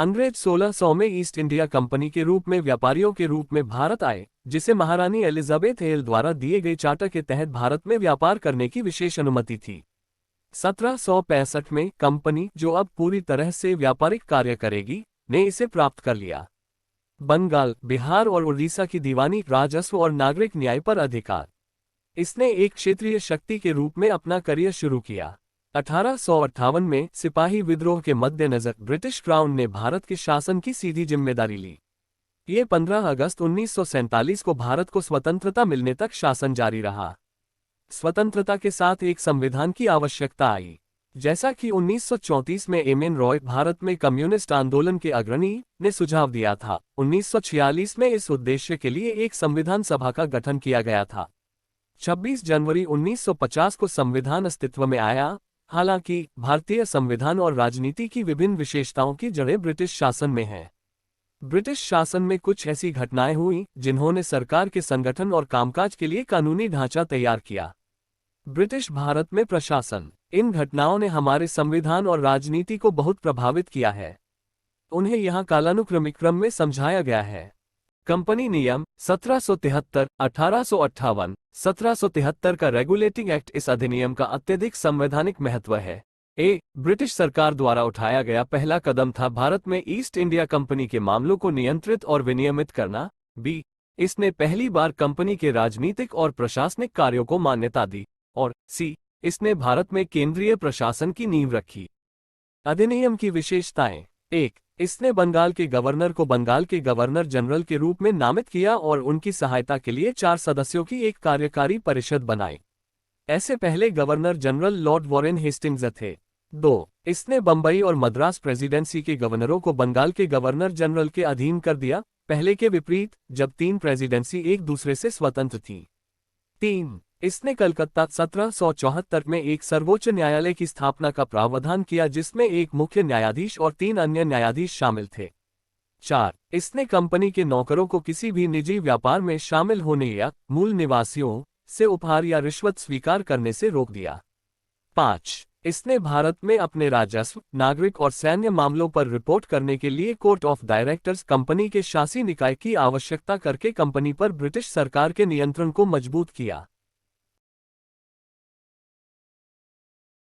अंग्रेज 1600 में east India company के रूप में व्यापारियों के रूप में भारत आए, जिसे महारानी एलिजाबेथ हेल द्वारा दिए गए चार्टर के तहत भारत में व्यापार करने की विशेष अनुमति थी। 1765 में कंपनी, जो अब पूरी तरह से व्यापारिक कार्य करेगी, ने इसे प्राप्त कर लिया। बंगाल, बिहार और उड़ीसा की दीवानी, राजस्व और नागरिक न्याय पर अधिकार। इसने एक क्षेत्रीय शक्ति के रूप में अपना करियर शुरू किया। 1858 में सिपाही विद्रोह के मद्देनजर ब्रिटिश क्राउन ने भारत के शासन की सीधी जिम्मेदारी ली। ये 15 अगस्त 1947 को भारत को स्वतंत्रता मिलने तक शासन जारी रहा। स्वतंत्रता के साथ एक संविधान की आवश्यकता आई। जैसा कि 1934 में एम.एन. रॉय, भारत में कम्युनिस्ट आंदोलन के अग्रणी, ने सुझाव दिया था, 1946 में इस उद्देश्य के लिए एक संविधान सभा का गठन किया गया था। 26 जनवरी 1950 को संविधान अस्तित्व में आया। हालांकि भारतीय संविधान और राजनीति की विभिन्न विशेषताओं की जड़ें ब्रिटिश शासन में हैं। ब्रिटिश शासन में कुछ ऐसी घटनाएं हुई जिन्होंने सरकार के संगठन और कामकाज के लिए कानूनी ढांचा तैयार किया। ब्रिटिश भारत में प्रशासन। इन घटनाओं ने हमारे संविधान और राजनीति को बहुत प्रभावित किया है। उन्हें यहाँ कालानुक्रमिक क्रम में समझाया गया है। कंपनी नियम 1773, 1858, 1773 का रेगुलेटिंग एक्ट। इस अधिनियम का अत्यधिक संवैधानिक महत्व है। ब्रिटिश सरकार द्वारा उठाया गया पहला कदम था भारत में ईस्ट इंडिया कंपनी के मामलों को नियंत्रित और विनियमित करना। इसने पहली बार कंपनी के राजनीतिक और प्रशासनिक कार्यों को मान्यता दी। और इसने भारत में केंद्रीय प्रशासन की नींव रखी। अधिनियम की विशेषताएं। 1. इसने बंगाल के गवर्नर को बंगाल के गवर्नर जनरल के रूप में नामित किया और उनकी सहायता के लिए 4 सदस्यों की एक कार्यकारी परिषद बनाई। ऐसे पहले governor general Lord Warren Hastings थे। 2. इसने बंबई और मद्रास प्रेसिडेंसी के गवर्नरों को बंगाल के गवर्नर जनरल के अधीन कर दिया, पहले के विपरीत, जब 3 प्रेसिडेंसी एक दूसरे से स्वतंत्र थीं। 3. इसने कलकत्ता 1774 में एक सर्वोच्च न्यायालय की स्थापना का प्रावधान किया, जिसमें एक मुख्य न्यायाधीश और 3 अन्य न्यायाधीश शामिल थे। 4. इसने कंपनी के नौकरों को किसी भी निजी व्यापार में शामिल होने या मूल निवासियों से उपहार या रिश्वत स्वीकार करने से रोक दिया। 5. इसने भारत में अपने राजस्व, नागरिक और सैन्य मामलों पर रिपोर्ट करने के लिए कोर्ट ऑफ डायरेक्टर्स कंपनी के शासी निकाय की आवश्यकता करके कंपनी पर ब्रिटिश सरकार के नियंत्रण को मजबूत किया।